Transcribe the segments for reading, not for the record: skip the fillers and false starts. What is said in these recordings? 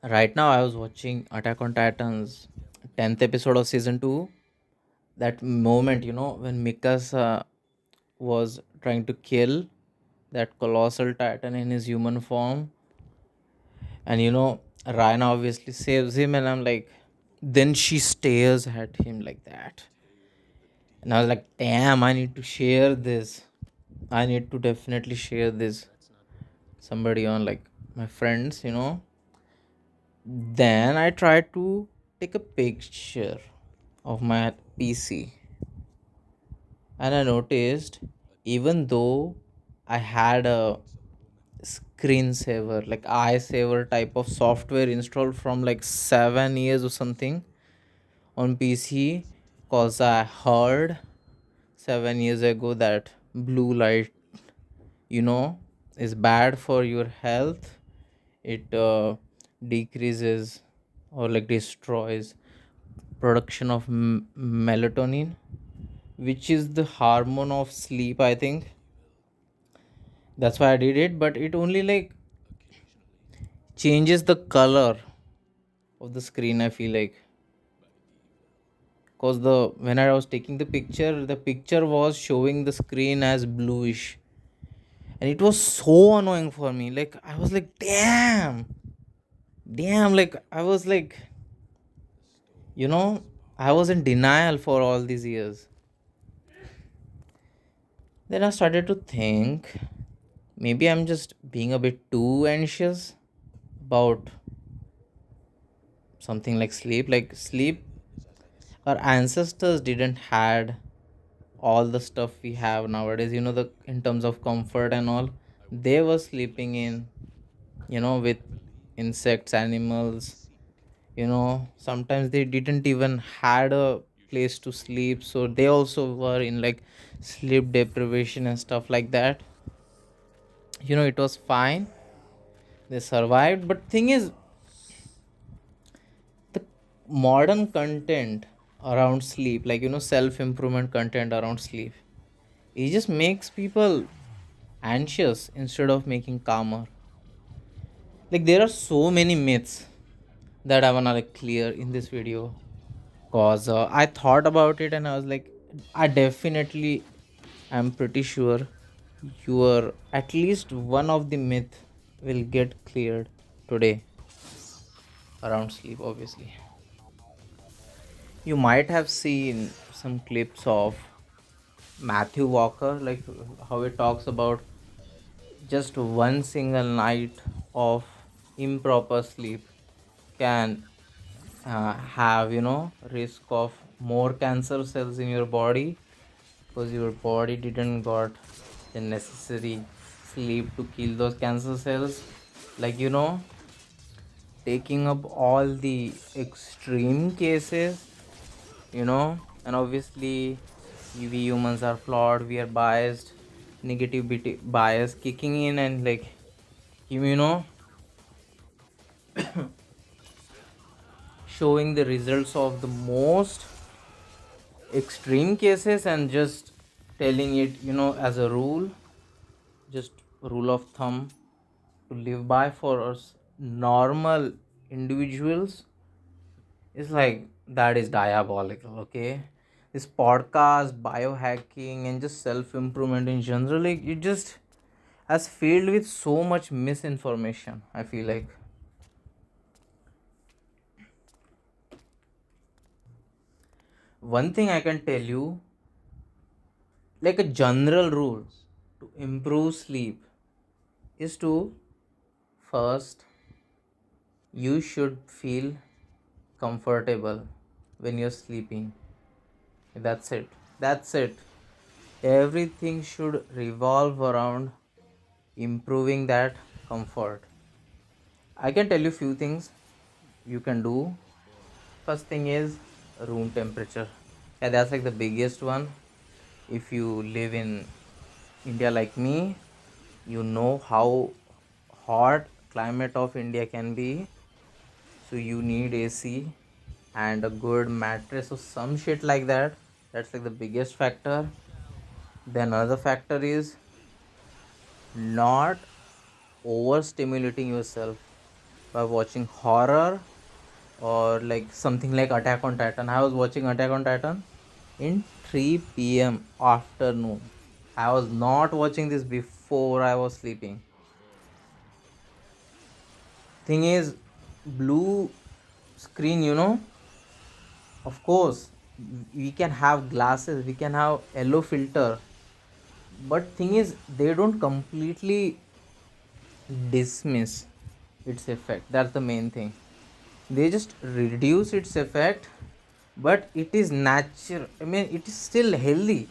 Right now, I was watching Attack on Titan's 10th episode of season 2. That moment, when Mikasa was trying to kill that colossal titan in his human form, and Ryan obviously saves him, and I'm like, then she stares at him like that. And I was like, damn, I need to share this. I need to definitely share this. Somebody on like my friends. Then I tried to take a picture of my PC, and I noticed even though I had a screensaver, like eye saver type of software installed from like 7 years or something on PC, because I heard 7 years ago that blue light, you know, is bad for your health. It decreases or like destroys production of melatonin, which is the hormone of sleep, I think. That's why I did it, but it only like changes the color of the screen, I feel like. Because the when I was taking the picture was showing the screen as bluish, and it was so annoying for me. Like I was like, damn, like I was like, you know, I was in denial for all these years. Then I started to think maybe I'm just being a bit too anxious about something like sleep. Like sleep, our ancestors didn't had all the stuff we have nowadays. The in terms of comfort and all, they were sleeping in, with insects, animals. Sometimes they didn't even had a place to sleep, so they also were in like sleep deprivation and stuff like that. It was fine, they survived. But thing is, the modern content around sleep, like self improvement content around sleep, it just makes people anxious instead of making calmer. Like there are so many myths that I wanna like clear in this video. Cause I thought about it and I was like, I definitely am pretty sure your at least one of the myth will get cleared today around sleep. Obviously, you might have seen some clips of Matthew Walker, like how he talks about just one single night of improper sleep can have risk of more cancer cells in your body, because your body didn't got the necessary sleep to kill those cancer cells. Like taking up all the extreme cases, and obviously we humans are flawed, we are biased, negativity bias kicking in, and like you know showing the results of the most extreme cases and just telling it as a rule, just rule of thumb to live by for us normal individuals. Is like that is diabolical. Okay, this podcast, biohacking, and just self-improvement in general, like it just has filled with so much misinformation, I feel like. One thing I can tell you, like a general rule to improve sleep, is to first, you should feel comfortable when you're sleeping. That's it. That's it. Everything should revolve around improving that comfort. I can tell you few things you can do. First thing is room temperature. Yeah, that's like the biggest one. If you live in India like me, you know how hot climate of India can be. So you need AC and a good mattress or some shit like that. That's like the biggest factor. Then another factor is not overstimulating yourself. by watching horror or like something like Attack on Titan. I was watching Attack on Titan in 3 p.m. afternoon. I was not watching this before I was sleeping. Thing is, blue screen, of course, we can have glasses, we can have yellow filter, but thing is, they don't completely dismiss its effect. That's the main thing. They just reduce its effect, but it is natural. I mean, it is still healthy.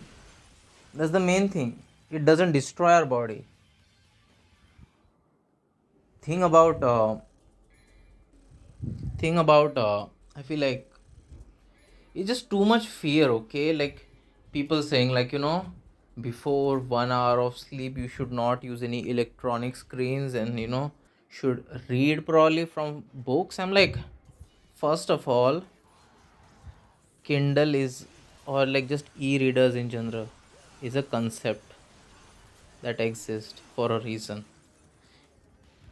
That's the main thing. It doesn't destroy our body. Thing about I feel like it's just too much fear. Okay, like people saying like before 1 hour of sleep you should not use any electronic screens and should read probably from books. I'm like, first of all, Kindle is, or like just e-readers in general, is a concept that exists for a reason.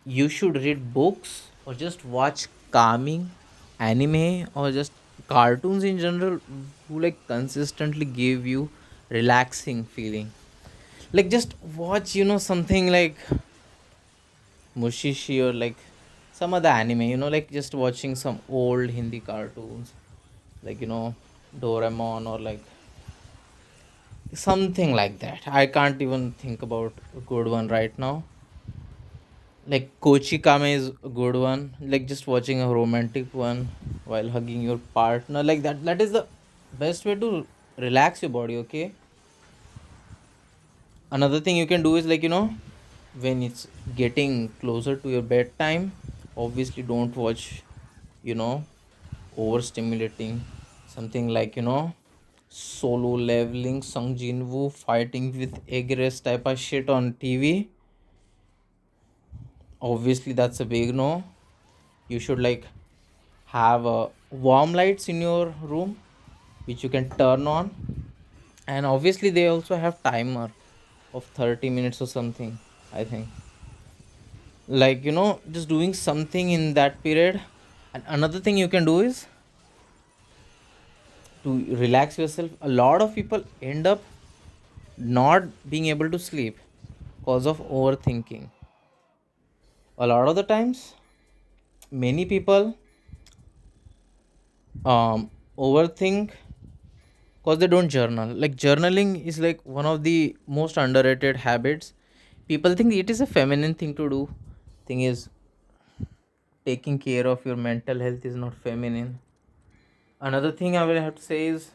You should read books or just watch calming anime or just cartoons in general who like consistently give you relaxing feeling. Like just watch something like Mushishi or like some other anime, like just watching some old Hindi cartoons like Doraemon or like something like that. I can't even think about a good one right now. Like Kochi Kame is a good one. Like just watching a romantic one while hugging your partner. Like that is the best way to relax your body, okay? Another thing you can do is like, when it's getting closer to your bedtime, obviously don't watch, you know, overstimulating. Something like, solo leveling, Sung Jin Woo fighting with Egress type of shit on TV. Obviously that's a big no. You should like have warm lights in your room which you can turn on, and obviously they also have timer of 30 minutes or something, I think. Like just doing something in that period. And another thing you can do is to relax yourself. A lot of people end up not being able to sleep because of overthinking. A lot of the times many people overthink because they don't journal. Like journaling is like one of the most underrated habits. People think it is a feminine thing to do. Thing is, taking care of your mental health is not feminine. Another thing I will have to say is,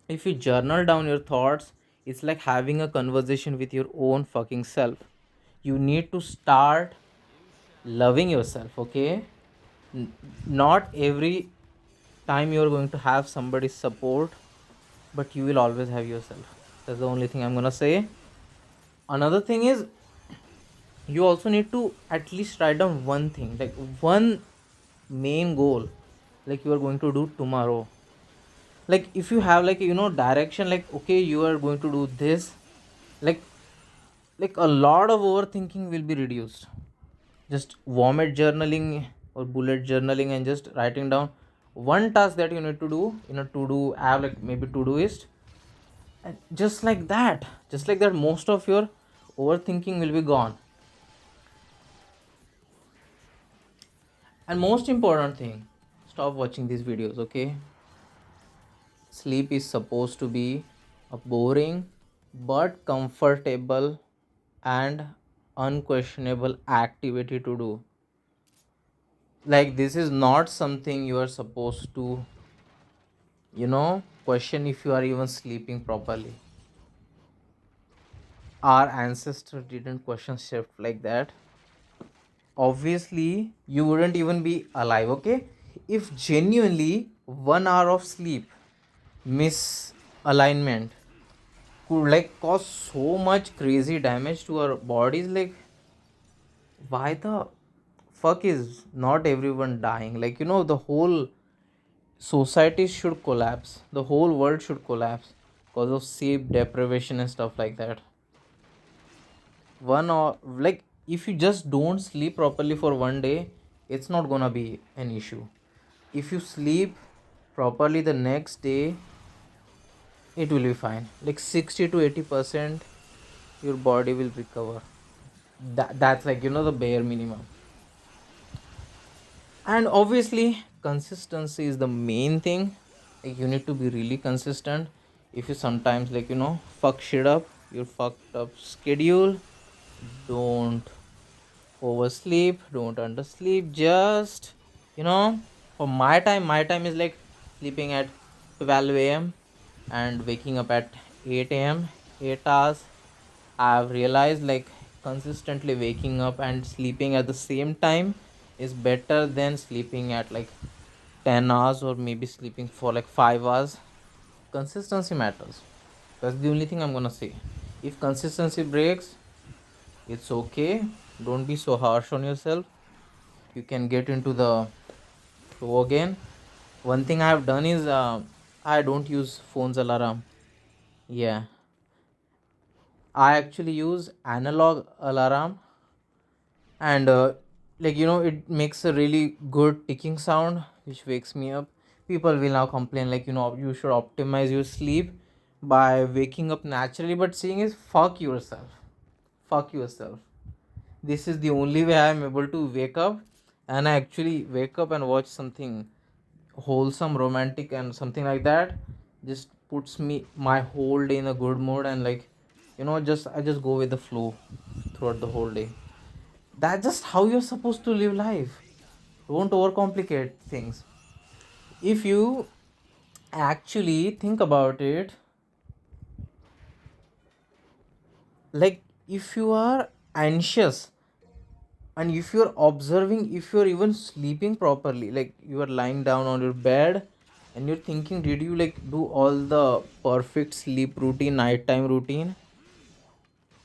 if you journal down your thoughts, it's like having a conversation with your own fucking self. You need to start loving yourself, okay? Not every time you're going to have somebody's support, but you will always have yourself. That's the only thing I'm gonna say. Another thing is, you also need to at least write down one thing, like one main goal, like you are going to do tomorrow. Like if you have like direction, like okay, you are going to do this, like a lot of overthinking will be reduced. Just vomit journaling or bullet journaling and just writing down one task that you need to do in a to do app, like maybe Todoist. And just like that most of your overthinking will be gone. And most important thing, stop watching these videos, okay? Sleep is supposed to be a boring but comfortable and unquestionable activity to do. Like this is not something you are supposed to question if you are even sleeping properly. Our ancestors didn't question shift like that. Obviously you wouldn't even be alive, okay? If genuinely 1 hour of sleep misalignment could like cause so much crazy damage to our bodies, like why the fuck is not everyone dying? Like the whole society should collapse, the whole world should collapse because of sleep deprivation and stuff like that. One or like if you just don't sleep properly for one day, it's not gonna be an issue. If you sleep properly the next day, it will be fine. Like 60 to 80% your body will recover. That's like, the bare minimum. And obviously consistency is the main thing. Like, you need to be really consistent. If you sometimes, like, fuck shit up, your fucked up schedule, don't oversleep, don't undersleep. Just, you know for my time is like sleeping at 12 a.m and waking up at 8 a.m, 8 hours. I've realized, like, consistently waking up and sleeping at the same time is better than sleeping at like 10 hours, or maybe sleeping for like 5 hours. Consistency matters. That's the only thing I'm gonna say. If consistency breaks, it's okay. Don't be so harsh on yourself. You can get into the flow again. One thing I have done is, I don't use phone's alarm. Yeah, I actually use analog alarm, and it makes a really good ticking sound which wakes me up. People will now complain, like, you should optimize your sleep by waking up naturally, but saying is, fuck yourself. Fuck yourself. This is the only way I am able to wake up, and I actually wake up and watch something wholesome, romantic, and something like that. Just puts me my whole day in a good mood, and, like, just I just go with the flow throughout the whole day. That's just how you're supposed to live life. Don't overcomplicate things. If you actually think about it, like, if you are anxious, and if you're observing, if you're even sleeping properly, like, you are lying down on your bed and you're thinking, did you, like, do all the perfect sleep routine, nighttime routine,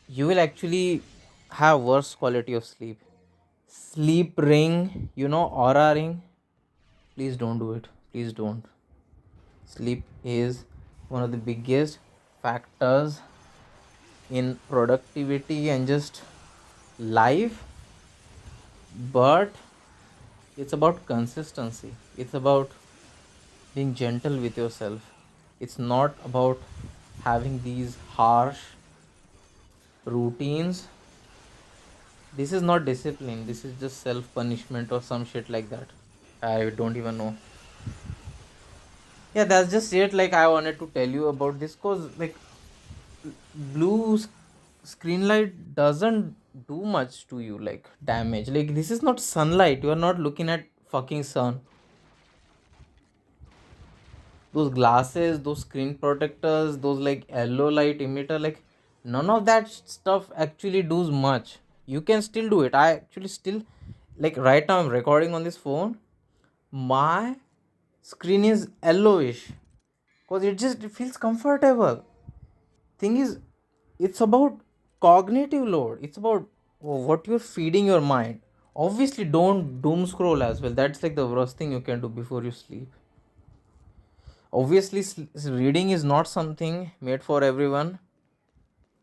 you will actually have worse quality of sleep. Sleep ring, aura ring. Please don't do it. Please don't. Sleep is one of the biggest factors in productivity and just life, but it's about consistency. It's about being gentle with yourself. It's not about having these harsh routines. This is not discipline. This is just self punishment or some shit like that. I don't even know. Yeah, that's just it. Like, I wanted to tell you about this because, like, blue screen light doesn't do much to you, like damage. Like, this is not sunlight. You are not looking at fucking sun. Those glasses, those screen protectors, those, like, yellow light emitter, like, none of that stuff actually does much. You can still do it. I actually still, like, right now I'm recording on this phone. My screen is yellowish because it feels comfortable. Thing is, it's about cognitive load. It's about what you're feeding your mind. Obviously, don't doom scroll as well. That's like the worst thing you can do before you sleep. Obviously, reading is not something made for everyone.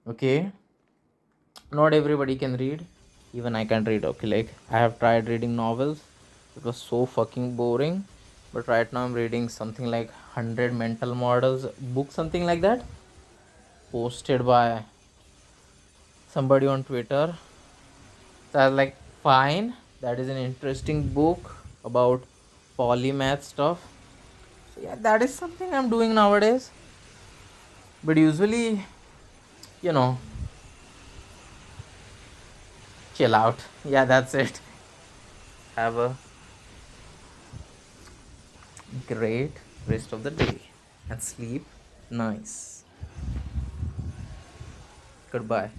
Okay, not everybody can read. Even I can read. Okay, like, I have tried reading novels. It was so fucking boring. But right now I'm reading something like 100 mental models book, something like that, posted by somebody on Twitter. So I was like, fine, that is an interesting book about polymath stuff. So yeah, that is something I'm doing nowadays. But usually, you know, chill out. Yeah, that's it. Have a great rest of the day and sleep nice. Goodbye.